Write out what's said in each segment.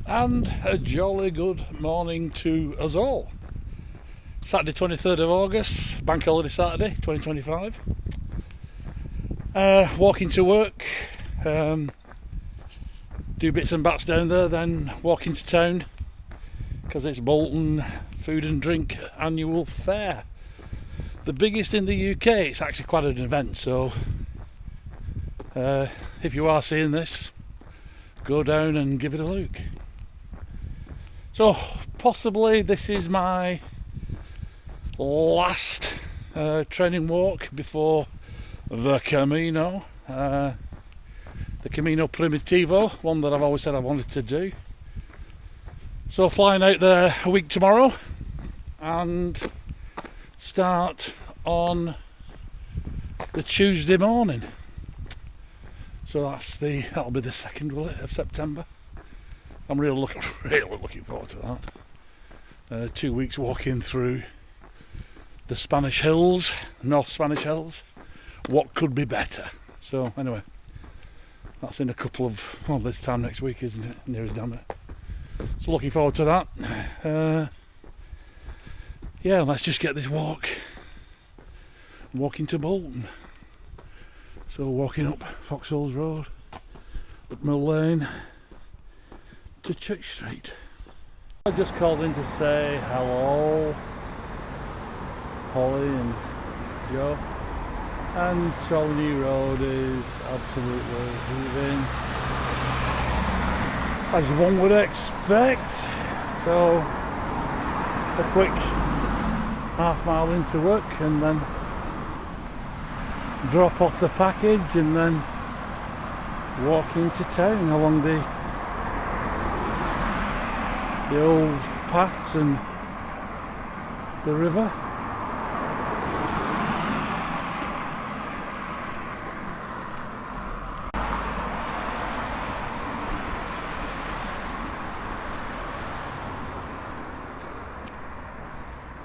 And a jolly good morning to us all. Saturday 23rd of August, Bank Holiday Saturday 2025. Walking to work, do bits and bats down there, then walk into town because it's Bolton Food and Drink Annual Fair. The biggest in the UK. It's actually quite an event, so if you are seeing this, go down and give it a look. So possibly this is my last training walk before the Camino, the Camino Primitivo, one that I've always said I wanted to do. So flying out there a week tomorrow and start on the Tuesday morning. So that'll be the 2nd, of September. I'm really looking forward to that. 2 weeks walking through the Spanish Hills, North Spanish Hills. What could be better? So anyway, that's in a couple of, this time next week, isn't it? Near as damn it. So looking forward to that. Yeah, let's just get this walking to Bolton. So walking up Foxhalls Road, up Mill Lane to Church Street. I just called in to say hello, Holly and Joe. And Charlie Road is absolutely moving, as one would expect. So a quick half-mile into work and then drop off the package and then walk into town along the old paths and the river.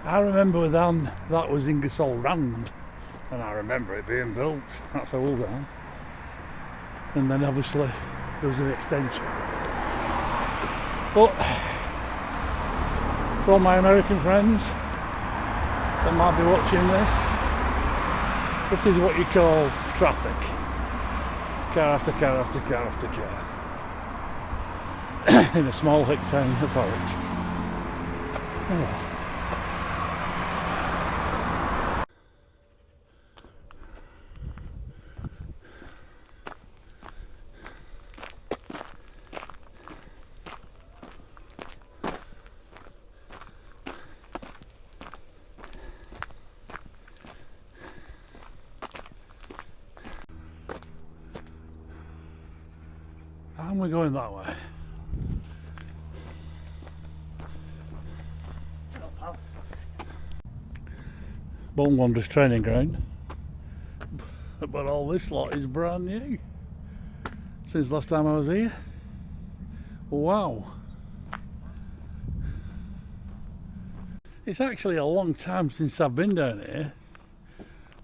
I remember then that was Ingersoll Rand, and I remember it being built. That's how old I am. And then obviously there was an extension. But for all my American friends that might be watching this is what you call traffic. Car after car after car after car. In a small hick town of Orange. Oh. And we're going that way. Bolton Wanderers training ground. But all this lot is brand new. Since last time I was here. Wow. It's actually a long time since I've been down here.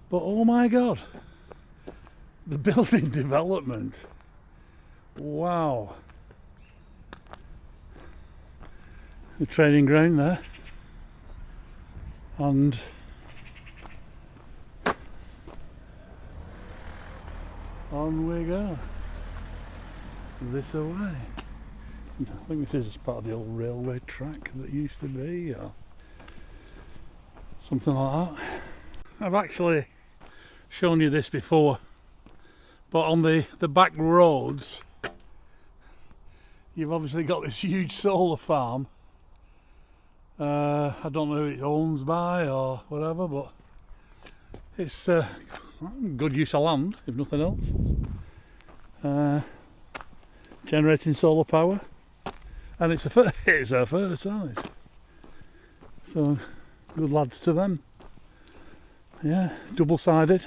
But oh my god. The building development. Wow. The training ground there. And on we go. This away. I think this is part of the old railway track that used to be, or something like that. I've actually shown you this before, but on the back roads you've obviously got this huge solar farm. I don't know who it owns by or whatever, but it's good use of land, if nothing else. Generating solar power, and it's our first size. So good lads to them. Yeah, double-sided.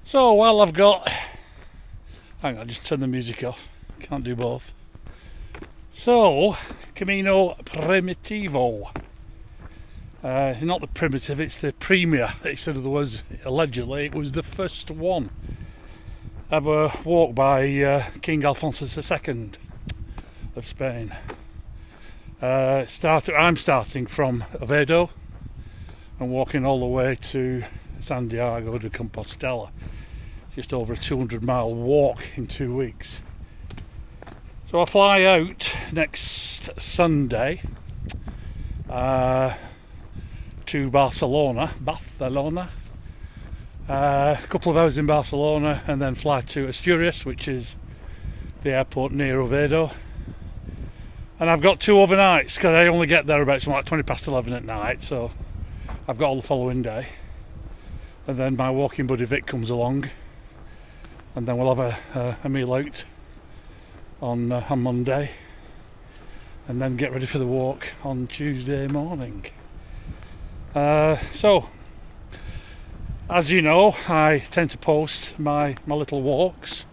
So while I've got, hang on, just turn the music off, can't do both. So, Camino Primitivo. Not the primitive, it's the premier. It said it was, allegedly, it was the first one have a walk by King Alfonso II of Spain. I'm starting from Oviedo and walking all the way to Santiago de Compostela. Just over a 200-mile walk in 2 weeks. So I fly out next Sunday to Barcelona. A couple of hours in Barcelona and then fly to Asturias, which is the airport near Oviedo. And I've got 2 overnights because I only get there about something like 20 past 11 at night, so I've got all the following day. And then my walking buddy Vic comes along, and then we'll have a meal out on Monday, and then get ready for the walk on Tuesday morning. So, as you know, I tend to post my little walks,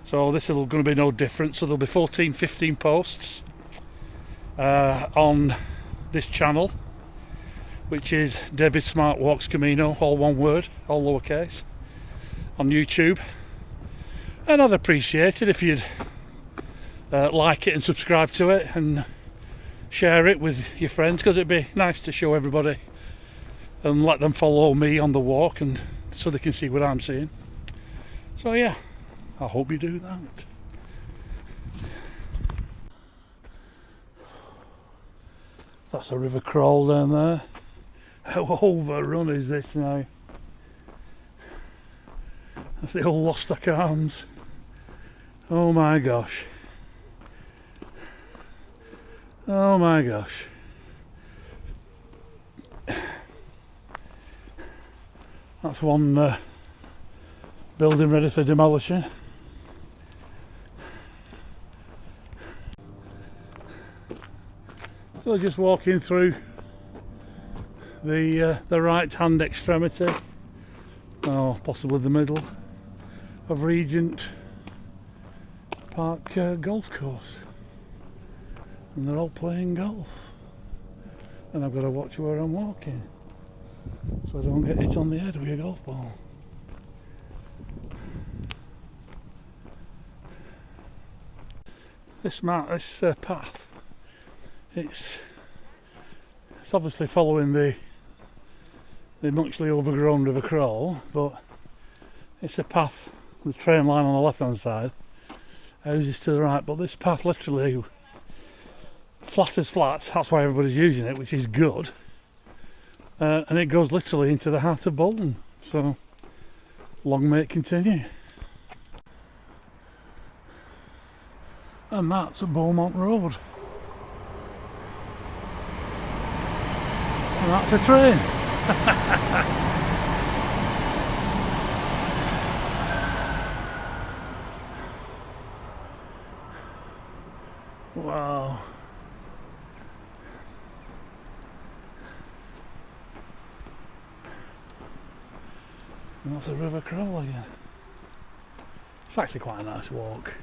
so this is going to be no different. So there'll be 14-15 posts on this channel, which is David Smart Walks Camino, all one word, all lowercase, on YouTube. And I'd appreciate it if you'd like it and subscribe to it and share it with your friends, because it'd be nice to show everybody and let them follow me on the walk, and so they can see what I'm seeing. So yeah, I hope you do that. That's a river crawl down there. How overrun is this now? That's the old Lostock Arms. Oh my gosh. Oh my gosh. That's one building ready for demolition. So just walking through the right hand extremity, or possibly the middle, of Regent Park golf course, and they're all playing golf, and I've got to watch where I'm walking so I don't get hit on the head with a golf ball. This path, it's obviously following the muchly overgrown river crawl, but it's a path, the train line on the left hand side, houses to the right, but this path literally flat as flat, that's why everybody's using it, which is good, and it goes literally into the heart of Bolton, so long may it continue. And that's at Beaumont Road, and that's a train. Wow. And that's a river crawl again. It's actually quite a nice walk.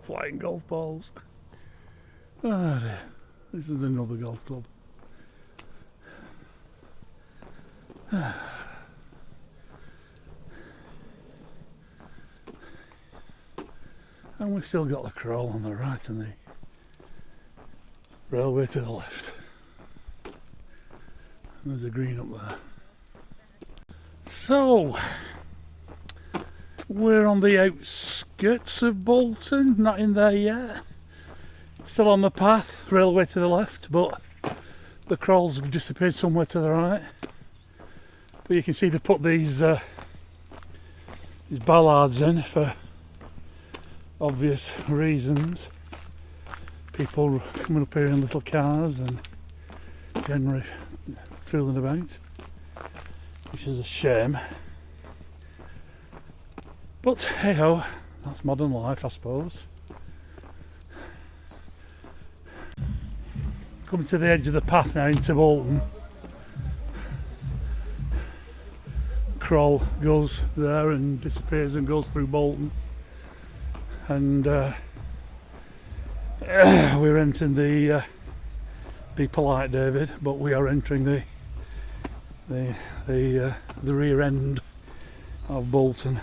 Flying golf balls. Oh dear. This is another golf club. And we've still got the crawl on the right and the railway to the left. And there's a green up there. So we're on the outskirts of Bolton, not in there yet. Still on the path, railway to the left, but the crawls have disappeared somewhere to the right. But you can see they put these ballards in for obvious reasons. People coming up here in little cars and generally fooling about, which is a shame. But hey ho, that's modern life, I suppose. Coming to the edge of the path now into Bolton. Crawl goes there and disappears and goes through Bolton, and we're entering the Be polite, David, but we are entering the rear end of Bolton.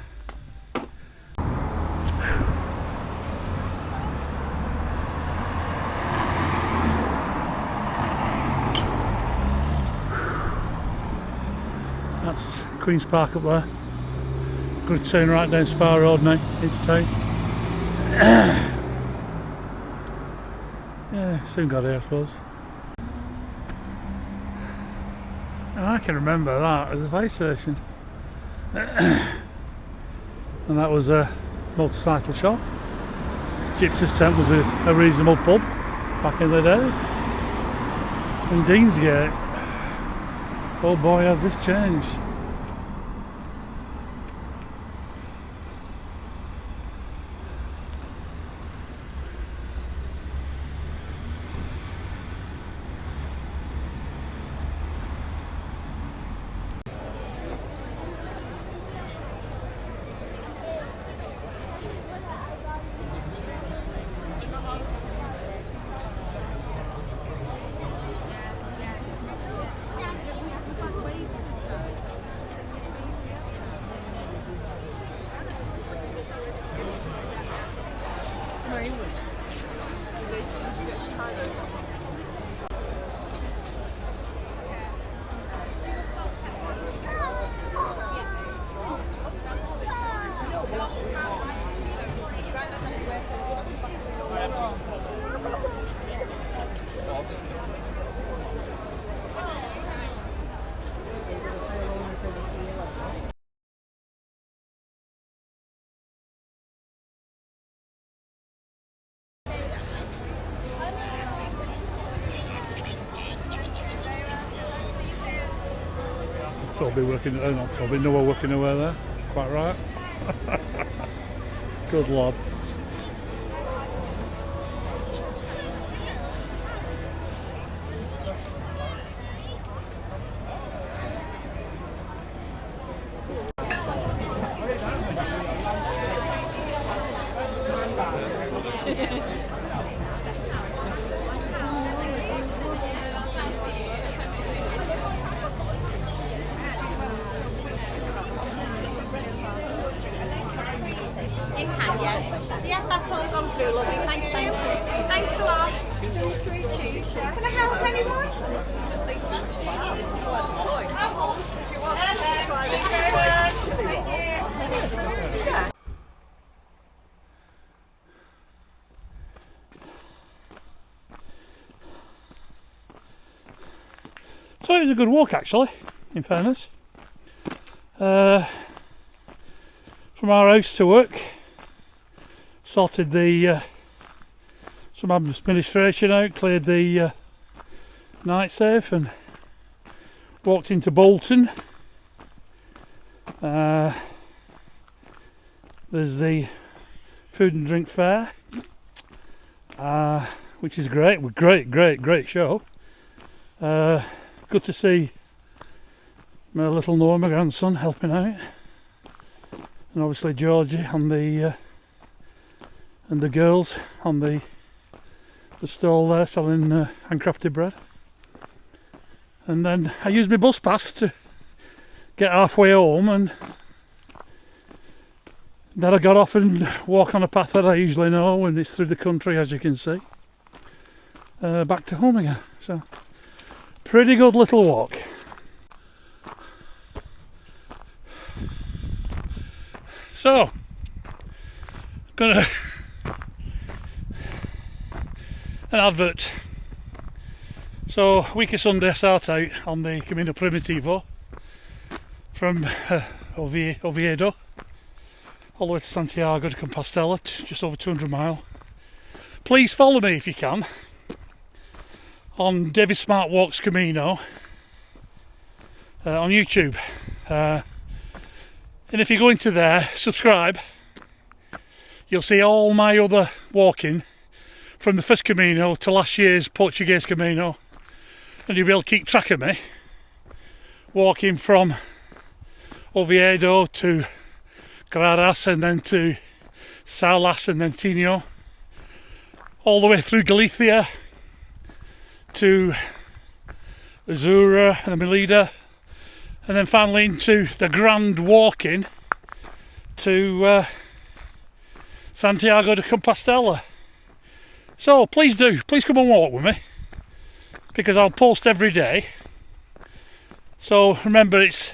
That's Queen's Park up there. Good turn right down Spa Road now into town. Yeah, soon got here I suppose. And I can remember that as a fire station. And that was a motorcycle shop. Gypsy's Tent was a reasonable pub back in the day. And Deansgate, oh boy has this changed. Toby working, not Toby, Noah working away there, quite right. Good lad. Yes, that's all gone through, lovely. Thank you. Thanks a lot. 232. Can I help anyone? Just think So it was a good walk actually, in fairness. From our house to work, sorted the some administration out, cleared the night safe and walked into Bolton. There's the food and drink fair, which is great. Great show. Good to see my little Noah, my grandson, helping out, and obviously Georgie and the girls on the stall there selling handcrafted bread. And then I used my bus pass to get halfway home, and then I got off and walk on a path that I usually know, and it's through the country, as you can see, back to home again. So pretty good little walk. So gonna an advert. So week of Sunday I start out on the Camino Primitivo from Oviedo all the way to Santiago de Compostela, just over 200 miles. Please follow me if you can on David Smart Walks Camino on YouTube, and if you go into there, subscribe, you'll see all my other walking from the first Camino to last year's Portuguese Camino, and you'll be able to keep track of me walking from Oviedo to Gradas and then to Salas and then Tino, all the way through Galicia to Azura and the Melida, and then finally into the grand walking to Santiago de Compostela. So please come and walk with me, because I'll post every day. So remember, it's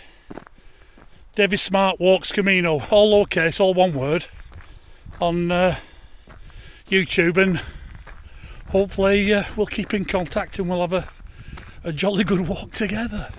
David Smart Walks Camino, all lowercase, all one word, on YouTube, and hopefully we'll keep in contact and we'll have a jolly good walk together.